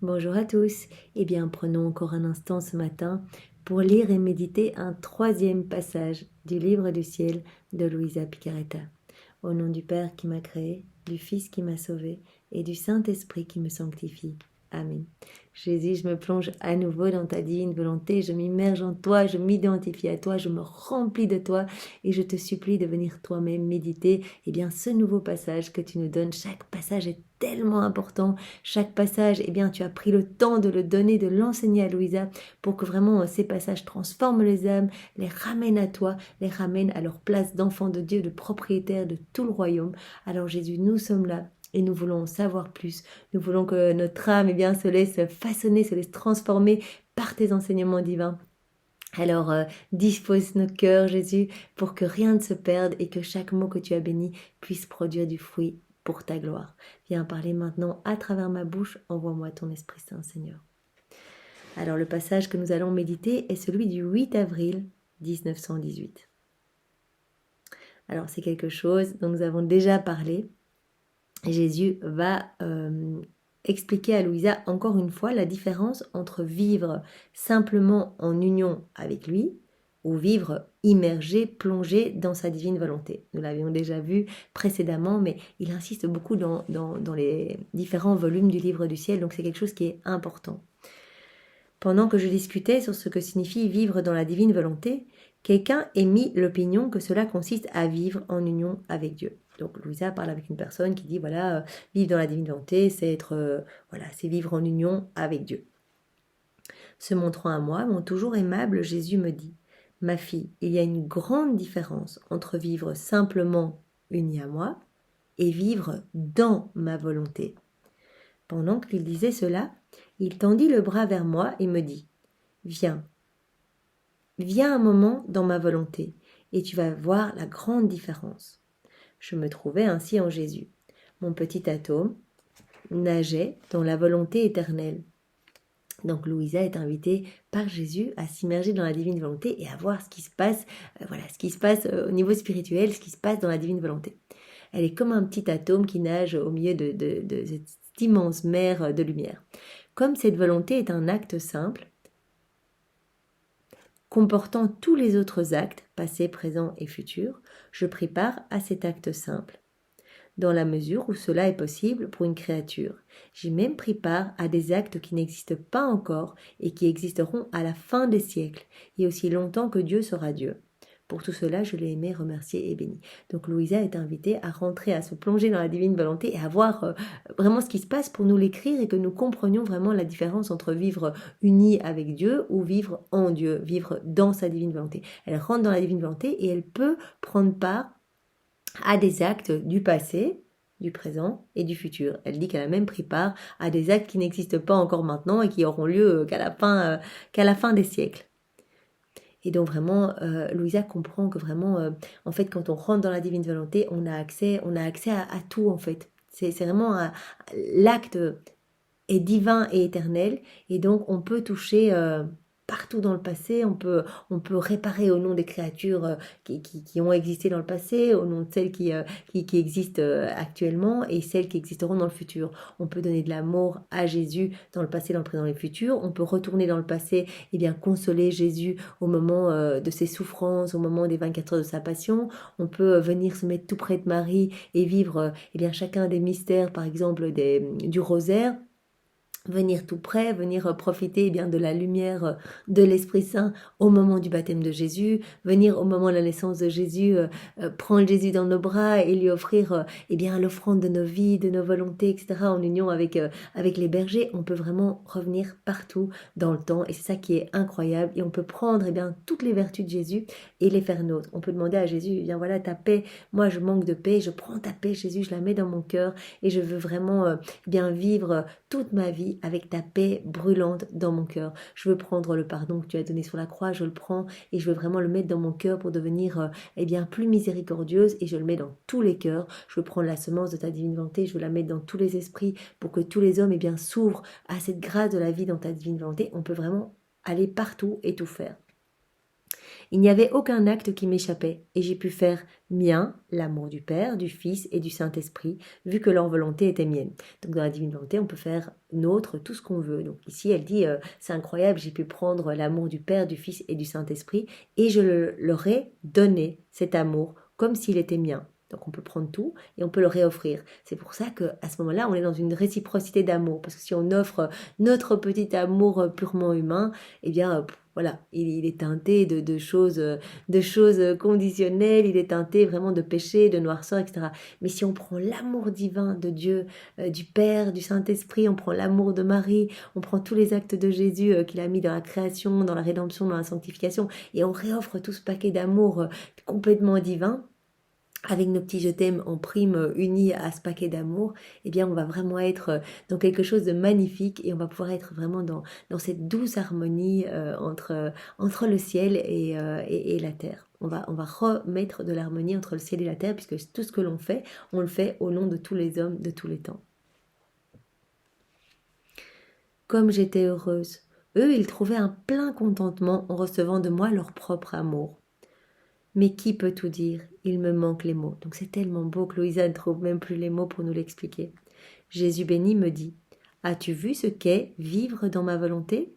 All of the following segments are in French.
Bonjour à tous. Eh bien, prenons encore un instant ce matin pour lire et méditer un troisième passage du livre du ciel de Luisa Picaretta. Au nom du Père qui m'a créé, du Fils qui m'a sauvé et du Saint-Esprit qui me sanctifie. Amen. Jésus, je me plonge à nouveau dans ta divine volonté, je m'immerge en toi, je m'identifie à toi, je me remplis de toi et je te supplie de venir toi-même méditer ce nouveau passage que tu nous donnes. Chaque passage est tellement important. Chaque passage, tu as pris le temps de le donner, de l'enseigner à Louisa pour que vraiment ces passages transforment les âmes, les ramènent à toi, les ramènent à leur place d'enfants de Dieu, de propriétaires de tout le royaume. Alors Jésus, nous sommes là. Et nous voulons en savoir plus. Nous voulons que notre âme se laisse façonner, se laisse transformer par tes enseignements divins. Alors, dispose nos cœurs, Jésus, pour que rien ne se perde et que chaque mot que tu as béni puisse produire du fruit pour ta gloire. Viens parler maintenant à travers ma bouche. Envoie-moi ton Esprit Saint, Seigneur. Alors, le passage que nous allons méditer est celui du 8 avril 1918. Alors, c'est quelque chose dont nous avons déjà parlé. Jésus va expliquer à Louisa encore une fois la différence entre vivre simplement en union avec lui ou vivre immergé, plongé dans sa divine volonté. Nous l'avions déjà vu précédemment, mais il insiste beaucoup dans les différents volumes du livre du ciel, donc c'est quelque chose qui est important. Pendant que je discutais sur ce que signifie vivre dans la divine volonté, quelqu'un émit l'opinion que cela consiste à vivre en union avec Dieu. Donc Louisa parle avec une personne qui dit vivre dans la divine volonté, c'est être c'est vivre en union avec Dieu. Se montrant à moi, mon toujours aimable Jésus me dit: ma fille, il y a une grande différence entre vivre simplement unie à moi et vivre dans ma volonté. Pendant qu'il disait cela, il tendit le bras vers moi et me dit: viens un moment dans ma volonté et tu vas voir la grande différence. Je me trouvais ainsi en Jésus. Mon petit atome nageait dans la volonté éternelle. Donc Louisa est invitée par Jésus à s'immerger dans la divine volonté et à voir ce qui se passe, au niveau spirituel, ce qui se passe dans la divine volonté. Elle est comme un petit atome qui nage au milieu de cette immense mer de lumière. Comme cette volonté est un acte simple, comportant tous les autres actes, passés, présents et futurs, je pris part à cet acte simple, dans la mesure où cela est possible pour une créature. J'ai même pris part à des actes qui n'existent pas encore et qui existeront à la fin des siècles, et aussi longtemps que Dieu sera Dieu. Pour tout cela, je l'ai aimé, remercié et béni. Donc Louisa est invitée à rentrer, à se plonger dans la divine volonté et à voir vraiment ce qui se passe pour nous l'écrire et que nous comprenions vraiment la différence entre vivre unis avec Dieu ou vivre en Dieu, vivre dans sa divine volonté. Elle rentre dans la divine volonté et elle peut prendre part à des actes du passé, du présent et du futur. Elle dit qu'elle a même pris part à des actes qui n'existent pas encore maintenant et qui auront lieu qu'à la fin des siècles. Et donc vraiment, Louisa comprend que vraiment, en fait, quand on rentre dans la divine volonté, on a accès à tout, en fait. C'est vraiment l'acte est divin et éternel, et donc on peut toucher partout dans le passé, on peut réparer au nom des créatures qui ont existé dans le passé, au nom de celles qui existent actuellement et celles qui existeront dans le futur. On peut donner de l'amour à Jésus dans le passé, dans le présent et le futur. On peut retourner dans le passé et consoler Jésus au moment de ses souffrances, au moment des 24 heures de sa passion. On peut venir se mettre tout près de Marie et vivre chacun des mystères, par exemple du rosaire. Venir tout près, venir profiter de la lumière de l'Esprit Saint au moment du baptême de Jésus, venir au moment de la naissance de Jésus, prendre Jésus dans nos bras et lui offrir l'offrande de nos vies, de nos volontés, etc. en union avec les bergers. On peut vraiment revenir partout dans le temps et c'est ça qui est incroyable. Et on peut prendre toutes les vertus de Jésus et les faire nôtres. On peut demander à Jésus, voilà ta paix, moi je manque de paix, je prends ta paix Jésus, je la mets dans mon cœur et je veux vraiment vivre toute ma vie avec ta paix brûlante dans mon cœur. Je veux prendre le pardon que tu as donné sur la croix, je le prends et je veux vraiment le mettre dans mon cœur pour devenir plus miséricordieuse et je le mets dans tous les cœurs. Je veux prendre la semence de ta divine volonté, je veux la mettre dans tous les esprits pour que tous les hommes s'ouvrent à cette grâce de la vie dans ta divine volonté. On peut vraiment aller partout et tout faire. Il n'y avait aucun acte qui m'échappait, et j'ai pu faire mien l'amour du Père, du Fils et du Saint-Esprit, vu que leur volonté était mienne. Donc dans la divine volonté, on peut faire nôtre tout ce qu'on veut. Donc ici, elle dit, c'est incroyable, j'ai pu prendre l'amour du Père, du Fils et du Saint-Esprit, et je leur ai donné cet amour comme s'il était mien. Donc on peut prendre tout et on peut le réoffrir. C'est pour ça qu'à ce moment-là, on est dans une réciprocité d'amour. Parce que si on offre notre petit amour purement humain, eh bien, voilà, il est teinté de choses conditionnelles, il est teinté vraiment de péché, de noirceur, etc. Mais si on prend l'amour divin de Dieu, du Père, du Saint-Esprit, on prend l'amour de Marie, on prend tous les actes de Jésus qu'il a mis dans la création, dans la rédemption, dans la sanctification, et on réoffre tout ce paquet d'amour complètement divin, avec nos petits je t'aime en prime unis à ce paquet d'amour, eh bien on va vraiment être dans quelque chose de magnifique et on va pouvoir être vraiment dans cette douce harmonie entre le ciel et la terre. On va remettre de l'harmonie entre le ciel et la terre puisque tout ce que l'on fait, on le fait au nom de tous les hommes de tous les temps. Comme j'étais heureuse, eux ils trouvaient un plein contentement en recevant de moi leur propre amour. Mais qui peut tout dire? Il me manque les mots. Donc c'est tellement beau que Louisa ne trouve même plus les mots pour nous l'expliquer. Jésus béni me dit, as-tu vu ce qu'est vivre dans ma volonté?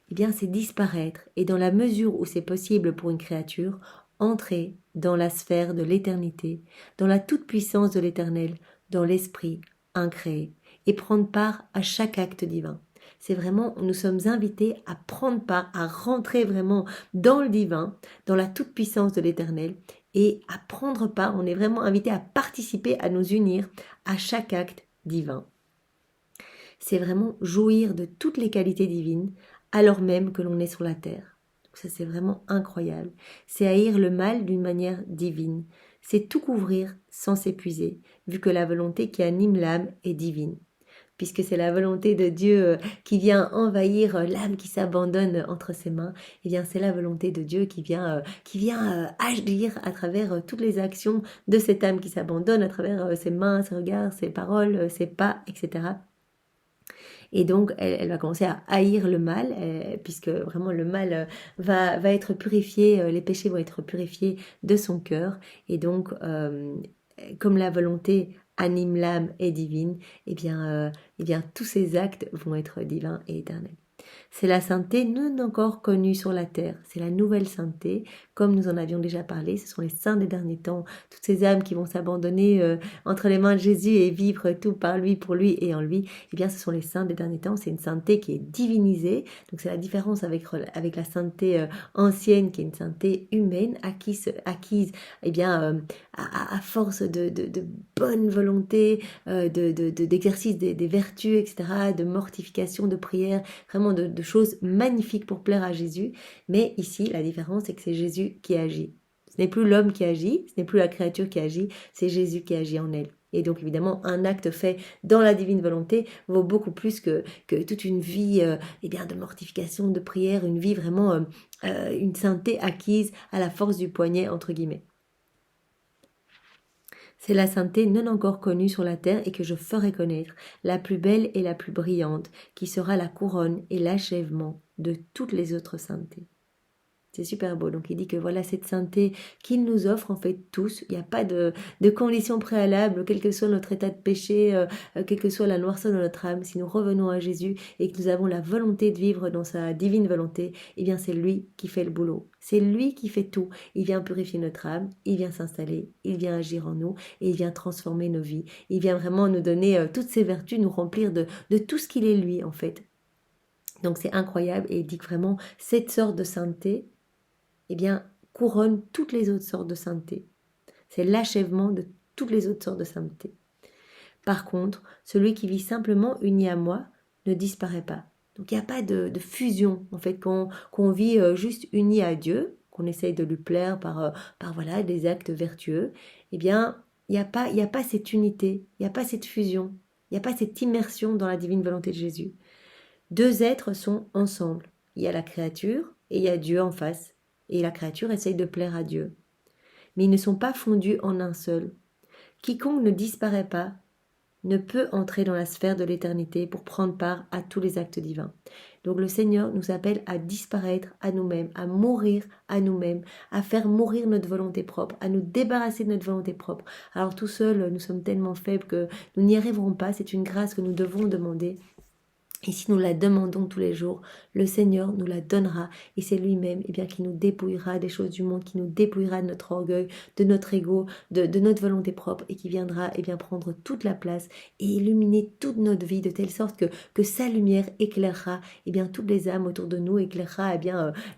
Eh bien c'est disparaître, et dans la mesure où c'est possible pour une créature, entrer dans la sphère de l'éternité, dans la toute-puissance de l'éternel, dans l'esprit incréé, et prendre part à chaque acte divin. C'est vraiment, nous sommes invités à prendre part, à rentrer vraiment dans le divin, dans la toute-puissance de l'Éternel, et à prendre part, on est vraiment invité à participer, à nous unir à chaque acte divin. C'est vraiment jouir de toutes les qualités divines, alors même que l'on est sur la terre. Donc ça, c'est vraiment incroyable. C'est haïr le mal d'une manière divine. C'est tout couvrir sans s'épuiser, vu que la volonté qui anime l'âme est divine. Puisque c'est la volonté de Dieu qui vient envahir l'âme qui s'abandonne entre ses mains, et bien c'est la volonté de Dieu qui vient agir à travers toutes les actions de cette âme qui s'abandonne, à travers ses mains, ses regards, ses paroles, ses pas, etc. Et donc, elle va commencer à haïr le mal, puisque vraiment le mal va être purifié, les péchés vont être purifiés de son cœur. Et donc, comme la volonté anime l'âme et divine, eh bien, tous ces actes vont être divins et éternels. C'est la sainteté non encore connue sur la terre, c'est la nouvelle sainteté, comme nous en avions déjà parlé, ce sont les saints des derniers temps, toutes ces âmes qui vont s'abandonner entre les mains de Jésus et vivre tout par lui, pour lui et en lui, eh bien ce sont les saints des derniers temps, c'est une sainteté qui est divinisée, donc c'est la différence avec la sainteté ancienne qui est une sainteté humaine, acquise eh bien, à force de bonne volonté, d'exercice des vertus, etc., de mortification, de prière, vraiment de choses magnifiques pour plaire à Jésus. Mais ici, la différence, c'est que c'est Jésus qui agit. Ce n'est plus l'homme qui agit, ce n'est plus la créature qui agit, c'est Jésus qui agit en elle. Et donc évidemment, un acte fait dans la divine volonté vaut beaucoup plus que toute une vie eh bien, de mortification, de prière, une vie vraiment, une sainteté acquise à la force du poignet, entre guillemets. C'est la sainteté non encore connue sur la terre et que je ferai connaître, la plus belle et la plus brillante, qui sera la couronne et l'achèvement de toutes les autres saintetés. C'est super beau. Donc il dit que voilà cette sainteté qu'il nous offre en fait tous. Il n'y a pas de conditions préalables, quel que soit notre état de péché, quelle que soit la noirceur de notre âme. Si nous revenons à Jésus et que nous avons la volonté de vivre dans sa divine volonté, eh bien c'est lui qui fait le boulot. C'est lui qui fait tout. Il vient purifier notre âme, il vient s'installer, il vient agir en nous et il vient transformer nos vies. Il vient vraiment nous donner toutes ses vertus, nous remplir de tout ce qu'il est lui en fait. Donc c'est incroyable et il dit que vraiment cette sorte de sainteté, eh bien, couronne toutes les autres sortes de sainteté. C'est l'achèvement de toutes les autres sortes de sainteté. Par contre, celui qui vit simplement uni à moi ne disparaît pas. Donc il n'y a pas de fusion, en fait, qu'on vit juste uni à Dieu, qu'on essaye de lui plaire par voilà, des actes vertueux. Eh bien, il n'y a pas cette unité, il n'y a pas cette fusion, il n'y a pas cette immersion dans la divine volonté de Jésus. Deux êtres sont ensemble. Il y a la créature et il y a Dieu en face. Et la créature essaye de plaire à Dieu. Mais ils ne sont pas fondus en un seul. Quiconque ne disparaît pas ne peut entrer dans la sphère de l'éternité pour prendre part à tous les actes divins. Donc le Seigneur nous appelle à disparaître à nous-mêmes, à mourir à nous-mêmes, à faire mourir notre volonté propre, à nous débarrasser de notre volonté propre. Alors tout seul, nous sommes tellement faibles que nous n'y arriverons pas. C'est une grâce que nous devons demander. Et si nous la demandons tous les jours, le Seigneur nous la donnera et c'est lui-même qui nous dépouillera des choses du monde, qui nous dépouillera de notre orgueil, de notre ego, de notre volonté propre et qui viendra prendre toute la place et illuminer toute notre vie de telle sorte que sa lumière éclairera toutes les âmes autour de nous, éclairera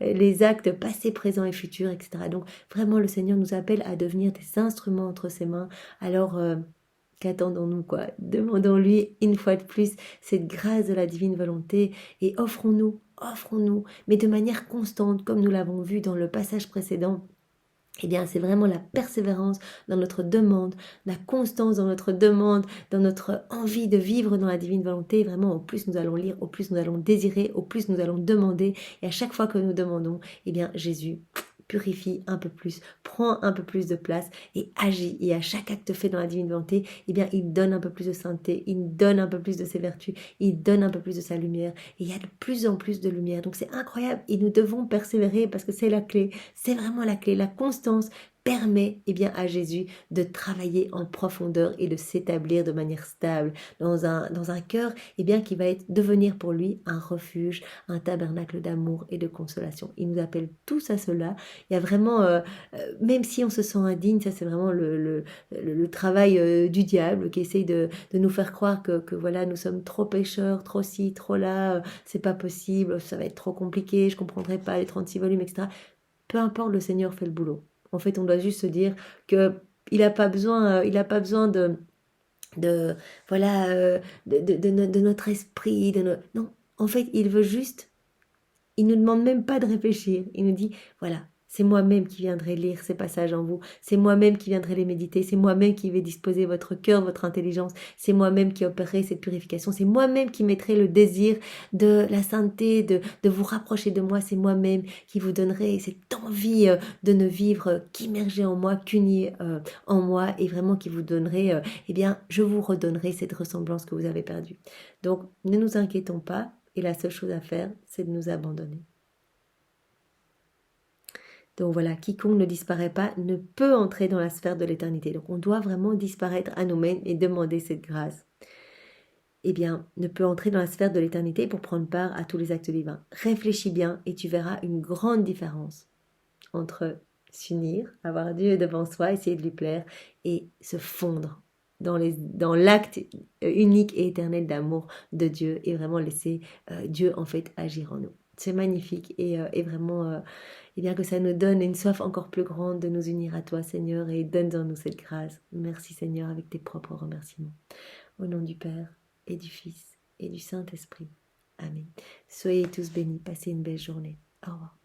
les actes passés, présents et futurs, etc. Donc vraiment le Seigneur nous appelle à devenir des instruments entre ses mains. Alors qu'attendons-nous quoi? Demandons-lui une fois de plus cette grâce de la divine volonté et offrons-nous, mais de manière constante, comme nous l'avons vu dans le passage précédent. C'est vraiment la persévérance dans notre demande, la constance dans notre demande, dans notre envie de vivre dans la divine volonté. Vraiment, au plus nous allons lire, au plus nous allons désirer, au plus nous allons demander. Et à chaque fois que nous demandons, Jésus purifie un peu plus, prend un peu plus de place et agit. Et à chaque acte fait dans la divine volonté, il donne un peu plus de sainteté, il donne un peu plus de ses vertus, il donne un peu plus de sa lumière. Et il y a de plus en plus de lumière. Donc c'est incroyable et nous devons persévérer parce que c'est la clé. C'est vraiment la clé. La constance permet à Jésus de travailler en profondeur et de s'établir de manière stable dans un cœur qui va devenir pour lui un refuge, un tabernacle d'amour et de consolation. Il nous appelle tous à cela. Il y a vraiment, même si on se sent indigne, ça c'est vraiment le travail du diable qui essaye de nous faire croire que voilà, nous sommes trop pécheurs, trop ci, trop là, c'est pas possible, ça va être trop compliqué, je comprendrai pas les 36 volumes, etc. Peu importe, le Seigneur fait le boulot. En fait, on doit juste se dire que il n'a pas besoin, de voilà, de notre esprit, non. En fait, il veut juste. Il ne nous demande même pas de réfléchir. Il nous dit, voilà, c'est moi-même qui viendrai lire ces passages en vous. C'est moi-même qui viendrai les méditer. C'est moi-même qui vais disposer votre cœur, votre intelligence. C'est moi-même qui opérerai cette purification. C'est moi-même qui mettrai le désir de la sainteté, de vous rapprocher de moi. C'est moi-même qui vous donnerai cette envie de ne vivre qu'immergé en moi, qu'uni en moi et vraiment qui vous donnerai, je vous redonnerai cette ressemblance que vous avez perdue. Donc, ne nous inquiétons pas. Et la seule chose à faire, c'est de nous abandonner. Donc voilà, quiconque ne disparaît pas ne peut entrer dans la sphère de l'éternité. Donc on doit vraiment disparaître à nous-mêmes et demander cette grâce. Ne peut entrer dans la sphère de l'éternité pour prendre part à tous les actes divins. Réfléchis bien et tu verras une grande différence entre s'unir, avoir Dieu devant soi, essayer de lui plaire et se fondre dans l'acte unique et éternel d'amour de Dieu et vraiment laisser Dieu en fait agir en nous. C'est magnifique et vraiment que ça nous donne une soif encore plus grande de nous unir à toi Seigneur et donne-en-nous cette grâce. Merci Seigneur avec tes propres remerciements. Au nom du Père et du Fils et du Saint-Esprit. Amen. Soyez tous bénis, passez une belle journée. Au revoir.